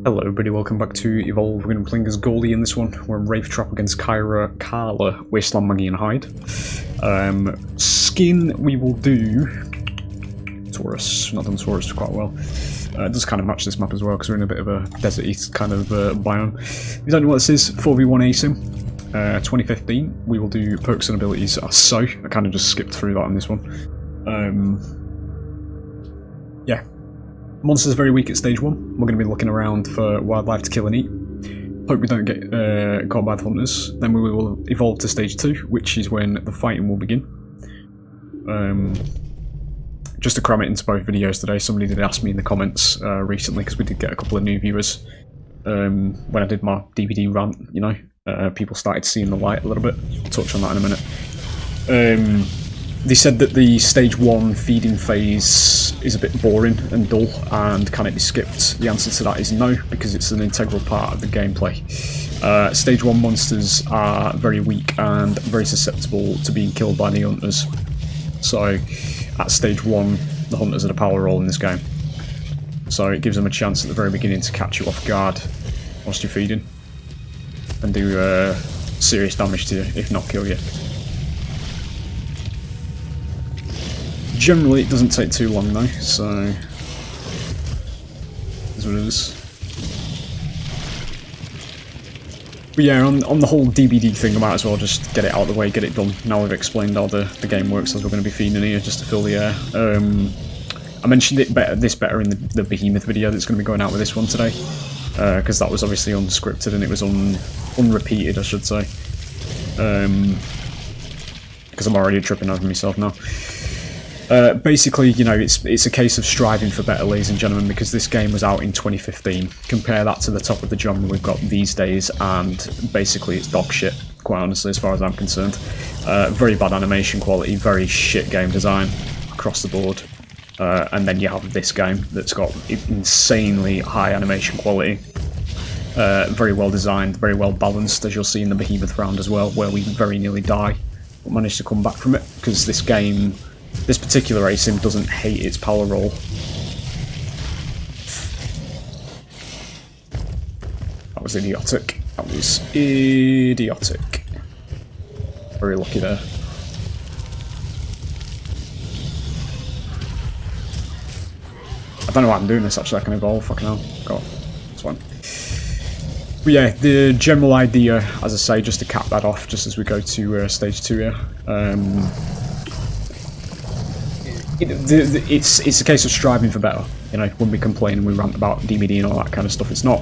Hello everybody, welcome back to Evolve. We're going to be playing as Goliath in this one. We're in Wraith Trap against Carla, Wasteland Maggie and Hyde. Skin, we will do TAURUS. Not done TAURUS quite well. It does kind of match this map as well because we're in a bit of a desert-y kind of biome. If you don't know what this is, 4v1 ASIM. 2015, we will do perks and abilities as so. I kind of just skipped through that on this one. Yeah. Monsters are very weak at stage 1. We're going to be looking around for wildlife to kill and eat. Hope we don't get caught by the hunters. Then we will evolve to stage 2, which is when the fighting will begin. Just to cram it into both videos today, somebody did ask me in the comments recently, because we did get a couple of new viewers. When I did my DVD rant, you know, people started seeing the light a little bit. I'll touch on that in a minute. They said that the stage 1 feeding phase is a bit boring and dull and can it be skipped? The answer to that is no, because it's an integral part of the gameplay. Stage 1 monsters are very weak and very susceptible to being killed by the hunters. So at stage 1, the hunters are the power role in this game. So it gives them a chance at the very beginning to catch you off guard whilst you're feeding and do serious damage to you, if not kill you. Generally, it doesn't take too long though, so that's what it is. But yeah, on the whole DBD thing, I might as well just get it out of the way, get it done. Now we've explained how the game works, as we're going to be feeding here just to fill the air. I mentioned it better in the Behemoth video that's going to be going out with this one today, because that was obviously unscripted and it was unrepeated, I should say. Because I'm already tripping over myself now. Basically, you know, it's a case of striving for better, ladies and gentlemen, because this game was out in 2015. Compare that to the top of the genre we've got these days, and basically it's dog shit, quite honestly, as far as I'm concerned. Very bad animation quality, very shit game design across the board. And then you have this game that's got insanely high animation quality. Very well designed, very well balanced, as you'll see in the Behemoth round as well, where we very nearly die, but managed to come back from it, because this game... This particular ASIM doesn't hate its power roll. That was idiotic. That was idiotic. Very lucky there. I don't know why I'm doing this actually, I can evolve, fucking hell. God, that's fine. But yeah, the general idea, as I say, just to cap that off, just as we go to stage 2 here. It's a case of striving for better, you know, when we complain and we rant about DBD and all that kind of stuff. It's not,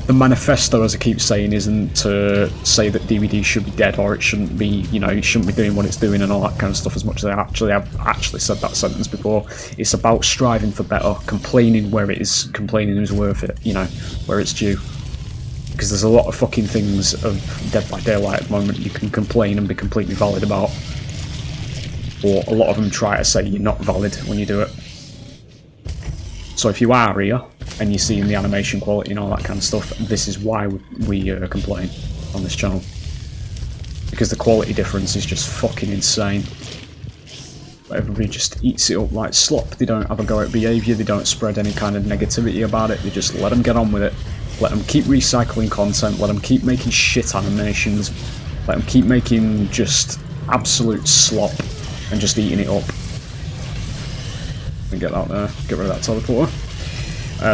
the manifesto, as I keep saying, isn't to say that DBD should be dead or it shouldn't be, you know, it shouldn't be doing what it's doing and all that kind of stuff, as much as I've actually said that sentence before. It's about striving for better, complaining where it is, complaining is worth it, you know, where it's due. Because there's a lot of fucking things of Dead by Daylight at the moment you can complain and be completely valid about. Or a lot of them try to say you're not valid when you do it. So if you are here, and you're seeing the animation quality and all that kind of stuff, this is why we complain on this channel. Because the quality difference is just fucking insane. Everybody just eats it up like slop. They don't have a go at behaviour, they don't spread any kind of negativity about it, they just let them get on with it. Let them keep recycling content, let them keep making shit animations, let them keep making just absolute slop. And just eating it up. And get that there, get rid of that teleporter.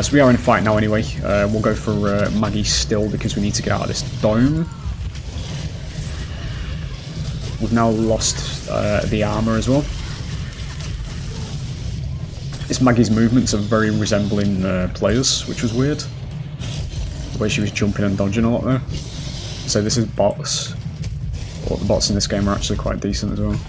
So we are in a fight now anyway. We'll go for Maggie still because we need to get out of this dome. We've now lost the armour as well. This Maggie's movements are very resembling players, which was weird. The way she was jumping and dodging a lot there. So this is bots. Well, the bots in this game are actually quite decent as well.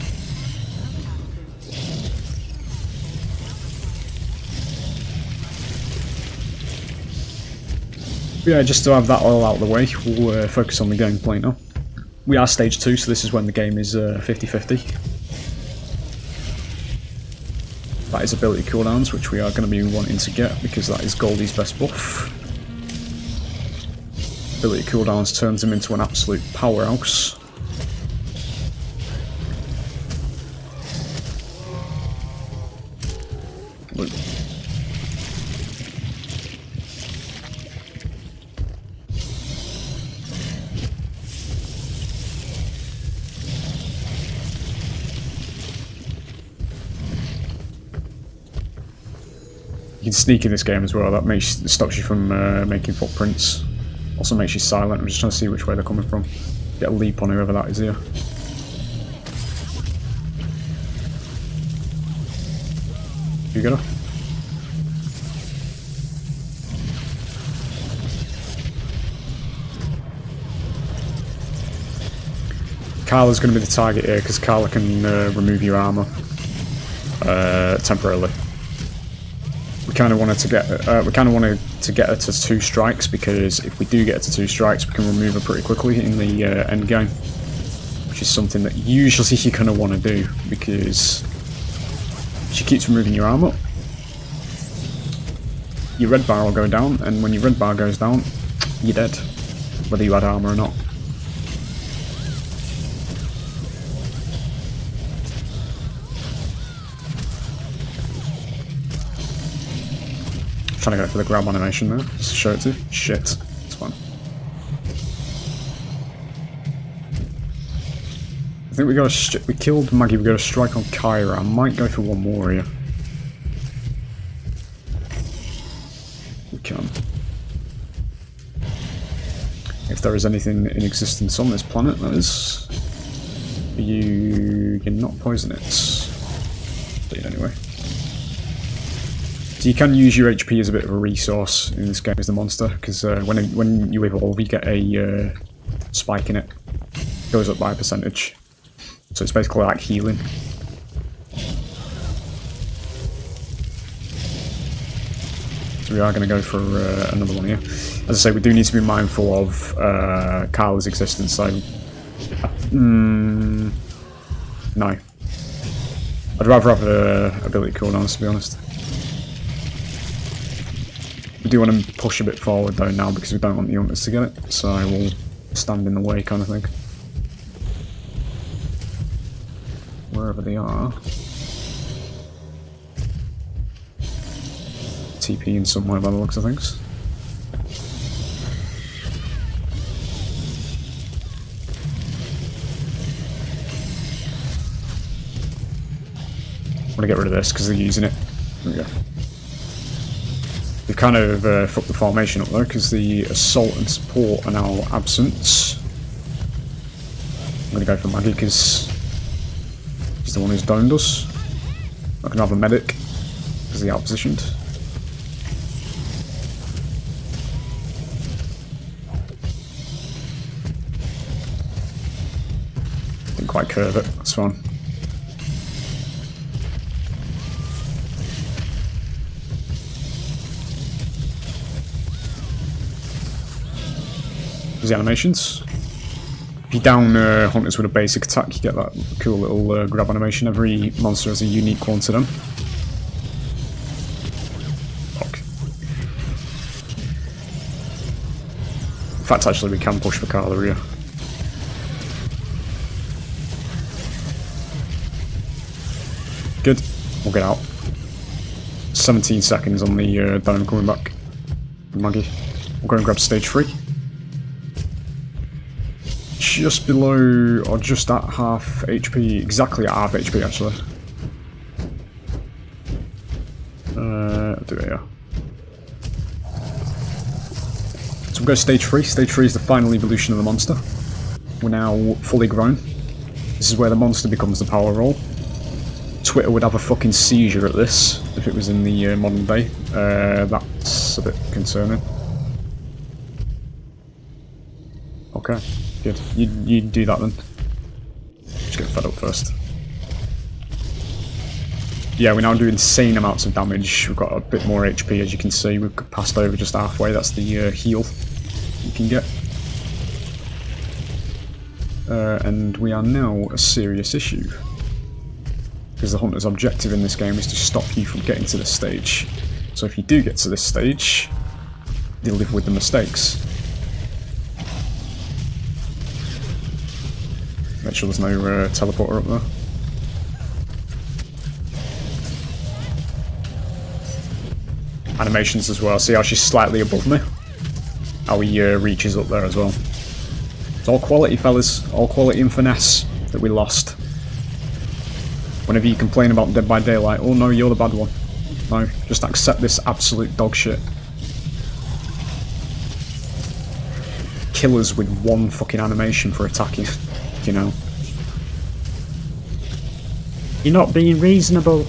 Yeah, just to have that all out of the way, we'll focus on the gameplay now. We are stage 2, so this is when the game is 50-50. That is ability cooldowns, which we are going to be wanting to get, because that is Goldie's best buff. Ability cooldowns turns him into an absolute powerhouse. sneak in this game as well. That stops you from making footprints. Also makes you silent. I'm just trying to see which way they're coming from. Get a leap on whoever that is here. You got her? Carla's going to be the target here because Carla can remove your armor temporarily. We kind of wanted to get her to 2 strikes, because if we do get her to 2 strikes, we can remove her pretty quickly in the end game, which is something that usually you're going to want to do because she keeps removing your armor. Your red bar will go down, and when your red bar goes down, you're dead, whether you had armor or not. Trying to go for the grab animation there, just to show it to you. Shit, it's fine. I think we killed Maggie, we got a strike on Kyra. I might go for one more here. We can. If there is anything in existence on this planet, that is. You're not poisonous. Bleed anyway. So you can use your HP as a bit of a resource in this game as the monster, because when you evolve, you get a spike in it. It goes up by a percentage. So it's basically like healing. So we are going to go for another one here. As I say, we do need to be mindful of Carla's existence, so... no. I'd rather have ability cooldowns, to be honest. We do want to push a bit forward though now, because we don't want the hunters to get it, so I will stand in the way kind of thing. Wherever they are. TP in somewhere by the looks of things. I want to get rid of this because they're using it. There we go. We've kind of fucked the formation up though, because the assault and support are now absent. I'm going to go for Maggie because he's the one who's downed us. I can have a medic because they are positioned. Didn't quite curve it, that's fine. The animations. If you down hunters with a basic attack, you get that cool little grab animation. Every monster has a unique one to them. Fuck. In fact, actually, we can push for Carla here. Good. We'll get out. 17 seconds on the Dino coming back. Maggie. We'll go and grab stage 3. Just below, or just at half HP, exactly at half HP actually. I'll do it here. So we'll go stage 3. Stage 3 is the final evolution of the monster. We're now fully grown. This is where the monster becomes the power role. Twitter would have a fucking seizure at this if it was in the modern day. That's a bit concerning. Okay. Good. You do that then. Just get fed up first. Yeah, we now do insane amounts of damage. We've got a bit more HP, as you can see. We've passed over just halfway. That's the heal you can get. And we are now a serious issue. Because the hunter's objective in this game is to stop you from getting to this stage. So if you do get to this stage, they live with the mistakes. Make sure there's no teleporter up there. Animations as well. See how she's slightly above me? How he reaches up there as well. It's all quality, fellas. All quality and finesse that we lost. Whenever you complain about Dead by Daylight, oh no, you're the bad one. No, just accept this absolute dog shit. Killers with one fucking animation for attacking, you know. You're not being reasonable.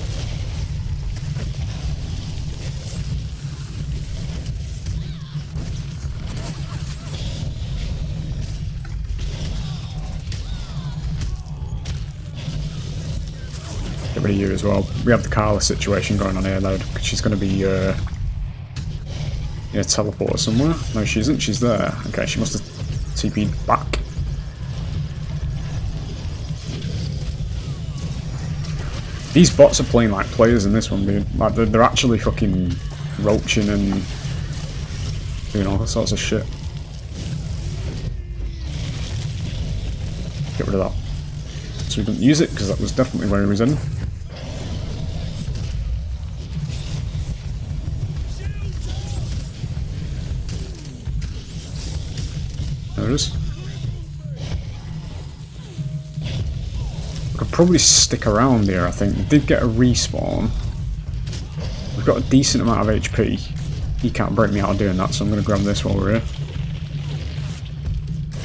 Get rid of you as well. We have the Carla situation going on here though. She's going to be in a teleporter somewhere. No, she isn't. She's there. Okay, she must have TP'd back. These bots are playing like players in this one, dude. Like they're actually fucking roaching and doing all sorts of shit. Get rid of that. So we didn't use it because that was definitely where he was in. There it is. I could probably stick around here, I think. We did get a respawn. We've got a decent amount of HP. He can't break me out of doing that, so I'm going to grab this while we're here.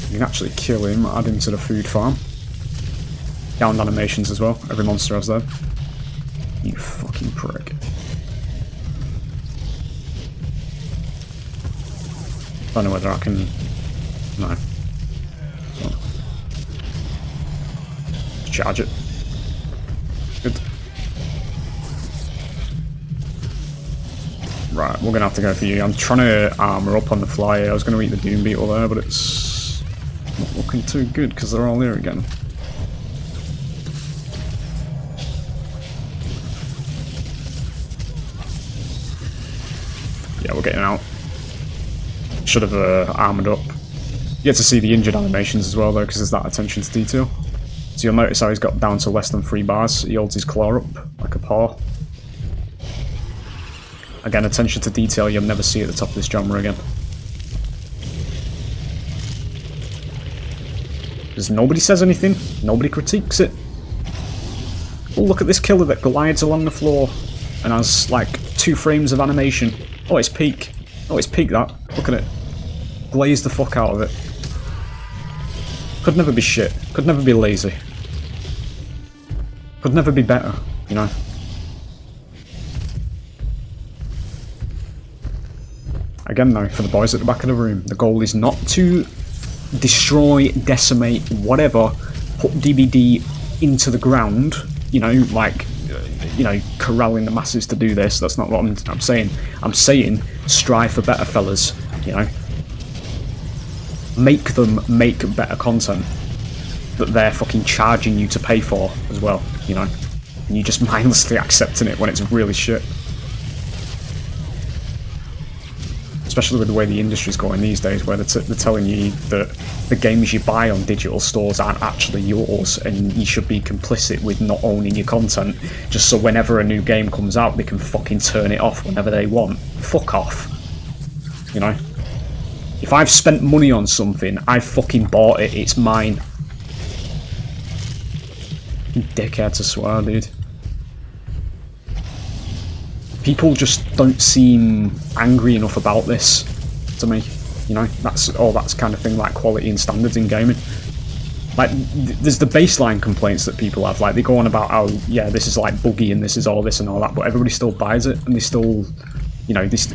You can actually kill him, add him to the food farm. Downed animations as well. Every monster has them. You fucking prick. I don't know whether I can... No. So. Charge it. Good. Right, we're gonna have to go for you. I'm trying to armor up on the fly. I was gonna eat the Doom Beetle there, but it's not looking too good because they're all here again. Yeah, we're getting out. Should have armored up. You get to see the injured animations as well though, because there's that attention to detail. So you'll notice how he's got down to less than 3 bars. He holds his claw up like a paw. Again, attention to detail you'll never see at the top of this genre again. Because nobody says anything, nobody critiques it. Oh, look at this killer that glides along the floor and has like 2 frames of animation. Oh, it's peak. Oh, it's peak that. Look at it. Glaze the fuck out of it. Could never be shit. Could never be lazy. Could never be better, you know. Again though, for the boys at the back of the room, the goal is not to destroy, decimate, whatever, put DBD into the ground, you know, like, you know, corralling the masses to do this. That's not what I'm saying. I'm saying strive for better, fellas, you know. Make them make better content that they're fucking charging you to pay for as well, you know. And you just mindlessly accepting it when it's really shit. Especially with the way the industry's going these days, where they're telling you that the games you buy on digital stores aren't actually yours, and you should be complicit with not owning your content, just so whenever a new game comes out, they can fucking turn it off whenever they want. Fuck off. You know? If I've spent money on something, I've fucking bought it, it's mine. Dickhead to swear, dude. People just don't seem angry enough about this to me, you know. That's kind of thing, like quality and standards in gaming. Like, there's the baseline complaints that people have, like they go on about how, yeah, this is like buggy and this is all this and all that, but everybody still buys it, and they still, you know, it's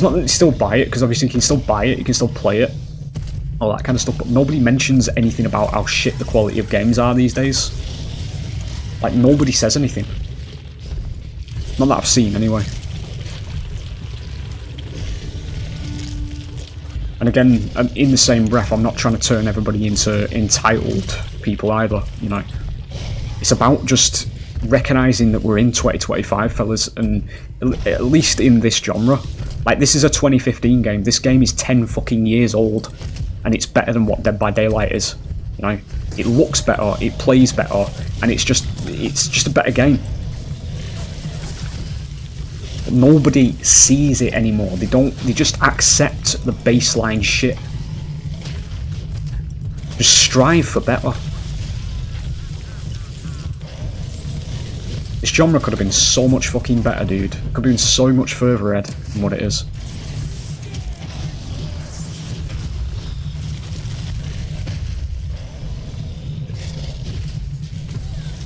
not that they still buy it, because obviously you can still buy it, you can still play it, all that kind of stuff, but nobody mentions anything about how shit the quality of games are these days. Like, nobody says anything. Not that I've seen, anyway. And again, in the same breath, I'm not trying to turn everybody into entitled people either, you know. It's about just recognising that we're in 2025, fellas, and at least in this genre. Like, this is a 2015 game. This game is 10 fucking years old, and it's better than what Dead by Daylight is, you know. It looks better, it plays better, and it's just a better game. But nobody sees it anymore. They just accept the baseline shit. Just strive for better. This genre could have been so much fucking better, dude. It could have been so much further ahead than what it is.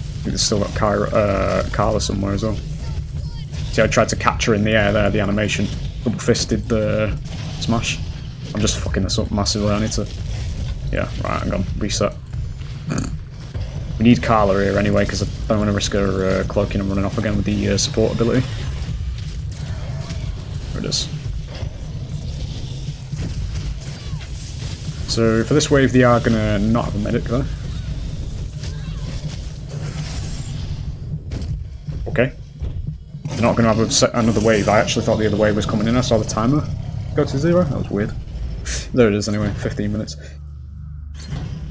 I think it's still got Carla somewhere as well. See, I tried to catch her in the air there, the animation. Double-fisted the smash. I'm just fucking this up massively, I need to... Yeah, right, hang on, reset. We need Carla here anyway, because I don't want to risk her cloaking and running off again with the support ability. There it is. So for this wave, they are going to not have a medic though. Okay. They're not going to have another wave. I actually thought the other wave was coming in. I saw the timer go to 0. That was weird. There it is anyway, 15 minutes.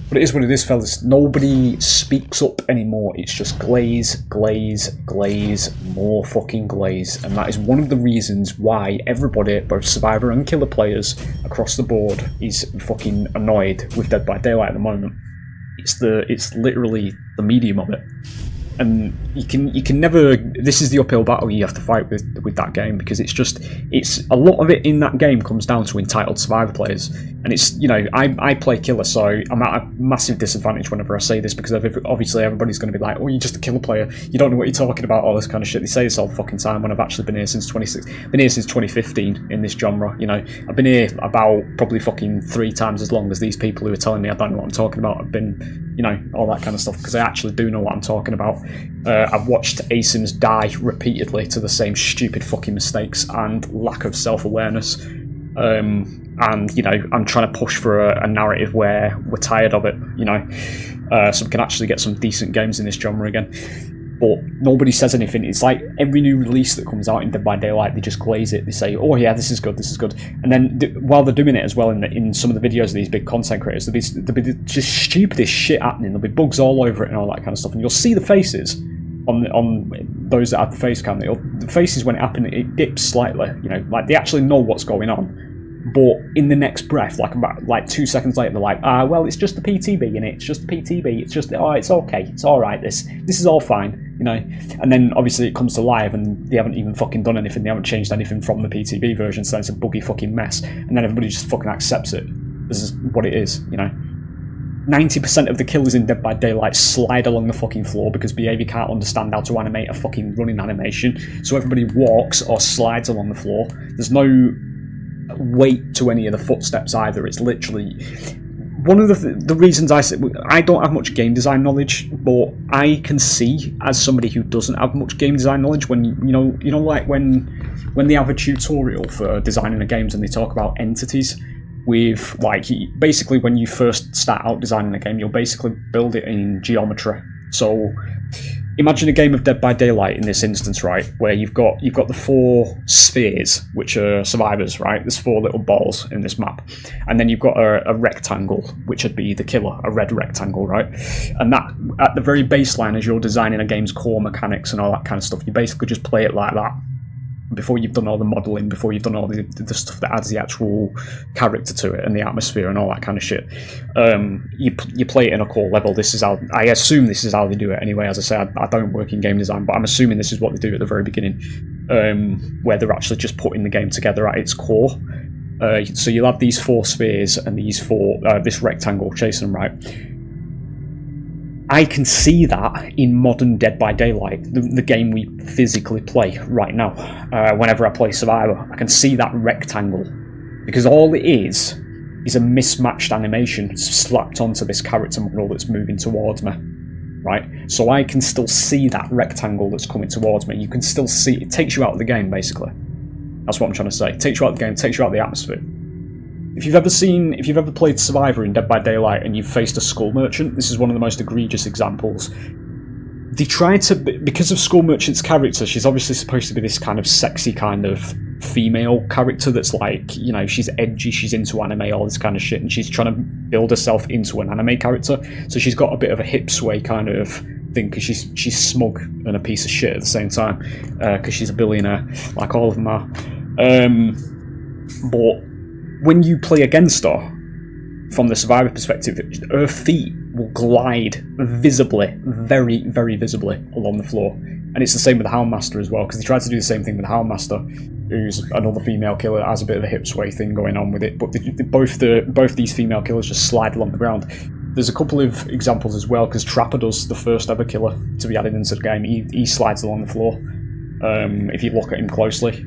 But it is what it is, fellas. Nobody speaks up anymore. It's just glaze, glaze, glaze, more fucking glaze. And that is one of the reasons why everybody, both Survivor and Killer players across the board, is fucking annoyed with Dead by Daylight at the moment. It's literally the medium of it. And you can never. This is the uphill battle you have to fight with that game, because it's a lot of it in that game comes down to entitled Survivor players, and it's, you know, I play Killer, so I'm at a massive disadvantage whenever I say this, because obviously everybody's going to be like, oh, you're just a Killer player, you don't know what you're talking about, all this kind of shit. They say this all the fucking time when I've actually been here since 2015 in this genre. You know, I've been here about probably fucking 3 times as long as these people who are telling me I don't know what I'm talking about have been, you know, all that kind of stuff, because I actually do know what I'm talking about. I've watched ASIMs die repeatedly to the same stupid fucking mistakes and lack of self-awareness. And, you know, I'm trying to push for a narrative where we're tired of it, you know, so we can actually get some decent games in this genre again. But nobody says anything. It's like every new release that comes out in Dead by Daylight, they just glaze it. They say, oh yeah, this is good, this is good. And then while they're doing it as well in some of the videos of these big content creators, there'll be just stupidest shit happening. There'll be bugs all over it and all that kind of stuff. And you'll see the faces on those that have the face cam. The faces, when it happens, it dips slightly. You know, like they actually know what's going on. But in the next breath, like 2 seconds later, they're like, well, it's just the PTB, and it's just the PTB. It's just, oh, it's okay, it's all right. This is all fine, you know. And then obviously it comes to live, and they haven't even fucking done anything. They haven't changed anything from the PTB version, so it's a buggy fucking mess. And then everybody just fucking accepts it. This is what it is, you know. 90% of the kills in Dead by Daylight slide along the fucking floor because behaviour can't understand how to animate a fucking running animation. So everybody walks or slides along the floor. There's no weight to any of the footsteps either. It's literally one of the reasons I don't have much game design knowledge, but I can see, as somebody who doesn't have much game design knowledge, when you know like when they have a tutorial for designing the games and they talk about entities with, like, basically when you first start out designing a game, you'll basically build it in geometry. So imagine a game of Dead by Daylight in this instance, right, where you've got the 4 spheres, which are survivors, right? There's 4 little balls in this map, and then you've got a rectangle, which would be the killer, a red rectangle, right? And that, at the very baseline, as you're designing a game's core mechanics and all that kind of stuff, you basically just play it like that. Before you've done all the modelling, before you've done all the stuff that adds the actual character to it and the atmosphere and all that kind of shit, you play it in a core level. This is how, I assume this is how they do it anyway. As I say, I don't work in game design, but I'm assuming this is what they do at the very beginning, where they're actually just putting the game together at its core. So you'll have these 4 spheres and this rectangle chasing them, right? I can see that in modern Dead by Daylight, the game we physically play right now. Whenever I play Survivor, I can see that rectangle, because all it is a mismatched animation slapped onto this character model that's moving towards me, right? So I can still see that rectangle that's coming towards me. You can still see it. Takes you out of the game, basically. That's what I'm trying to say. It takes you out of the game, takes you out of the atmosphere. If you've ever played Survivor in Dead by Daylight and you've faced a Skull Merchant, this is one of the most egregious examples. They try to, because of Skull Merchant's character, she's obviously supposed to be this kind of sexy kind of female character that's like, you know, she's edgy, she's into anime, all this kind of shit, and she's trying to build herself into an anime character. So she's got a bit of a hip sway kind of thing, because she's smug and a piece of shit at the same time, because she's a billionaire, like all of them are. But when you play against her, from the Survivor perspective, her feet will glide visibly, very, very visibly along the floor. And it's the same with the Houndmaster as well, because they tried to do the same thing with the Houndmaster, who's another female killer that has a bit of a hip sway thing going on with it. But both these female killers just slide along the ground. There's a couple of examples as well, because Trapper does the first ever killer to be added into the game. He slides along the floor. If you look at him closely,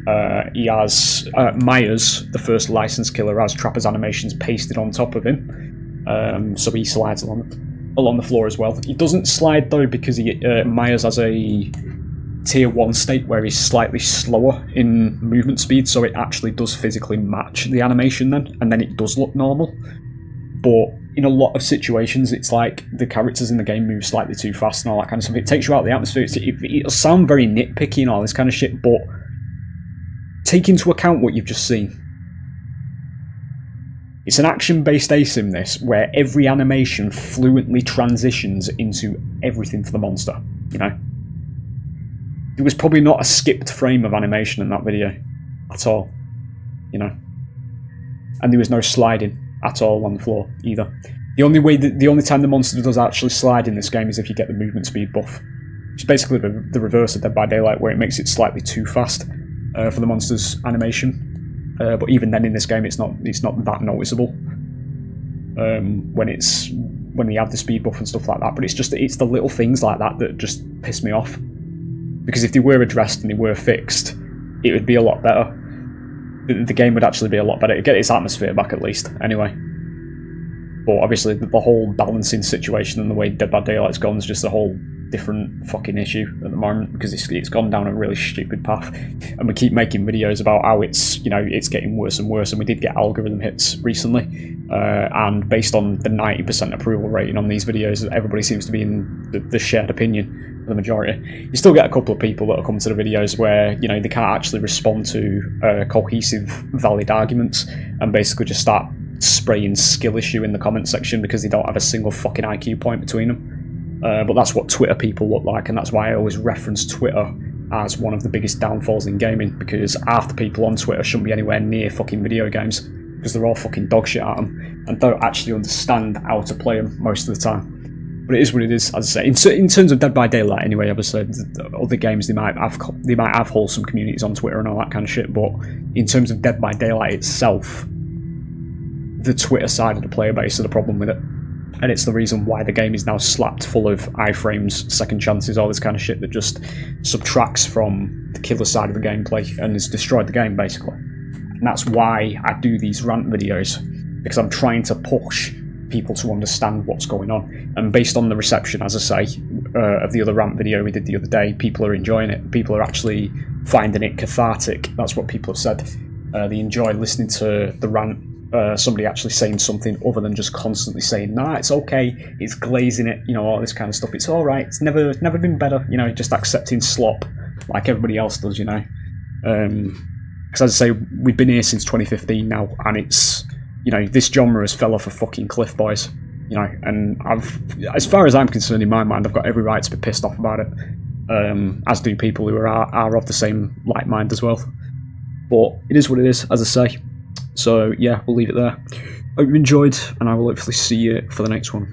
he has Myers, the first licensed killer, has Trapper's animations pasted on top of him, so he slides along the floor as well. He doesn't slide though because Myers has a tier 1 state where he's slightly slower in movement speed, so it actually does physically match the animation then, and then it does look normal. But in a lot of situations, it's like the characters in the game move slightly too fast and all that kind of stuff. It takes you out of the atmosphere. It'll sound very nitpicky and all this kind of shit, but take into account what you've just seen. It's an action-based asim, this, where every animation fluently transitions into everything for the monster, you know? There was probably not a skipped frame of animation in that video at all, you know? And there was no sliding at all on the floor either. The only time the monster does actually slide in this game is if you get the movement speed buff, which is basically the reverse of Dead by Daylight, where it makes it slightly too fast for the monster's animation. But even then, in this game, it's not that noticeable when they add the speed buff and stuff like that. But it's the little things like that that just piss me off, because if they were addressed and they were fixed, it would be a lot better. The game would actually be a lot better. It'd get its atmosphere back at least, anyway. But obviously the whole balancing situation and the way Dead by Daylight's gone is just a whole different fucking issue at the moment, because it's gone down a really stupid path. And we keep making videos about how it's getting worse and worse, and we did get algorithm hits recently. And based on the 90% approval rating on these videos, everybody seems to be in the shared opinion, the majority. You still get a couple of people that'll come to the videos where, you know, they can't actually respond to cohesive, valid arguments, and basically just start spraying skill issue in the comment section because they don't have a single fucking IQ point between them. But that's what Twitter people look like, and that's why I always reference Twitter as one of the biggest downfalls in gaming, because half the people on Twitter shouldn't be anywhere near fucking video games, because they're all fucking dog shit at them and don't actually understand how to play them most of the time. But it is what it is, as I say. In terms of Dead by Daylight, anyway, obviously, other games, they might have wholesome communities on Twitter and all that kind of shit, but in terms of Dead by Daylight itself, the Twitter side of the player base are the problem with it. And it's the reason why the game is now slapped full of iframes, second chances, all this kind of shit that just subtracts from the killer side of the gameplay and has destroyed the game, basically. And that's why I do these rant videos, because I'm trying to push people to understand what's going on. And based on the reception, as I say, of the other rant video we did the other day, people are enjoying it. People are actually finding it cathartic. That's what people have said. They enjoy listening to the rant. Somebody actually saying something other than just constantly saying, nah, it's okay, it's glazing it, you know, all this kind of stuff. It's alright, it's never been better, you know, just accepting slop like everybody else does, you know. Because as I say, we've been here since 2015 now, and it's, you know, this genre has fell off a fucking cliff, boys, you know, and as far as I'm concerned, in my mind, I've got every right to be pissed off about it, as do people who are of the same like mind as well. But it is what it is, as I say. So yeah, we'll leave it there. Hope you enjoyed, and I will hopefully see you for the next one.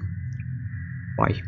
Bye.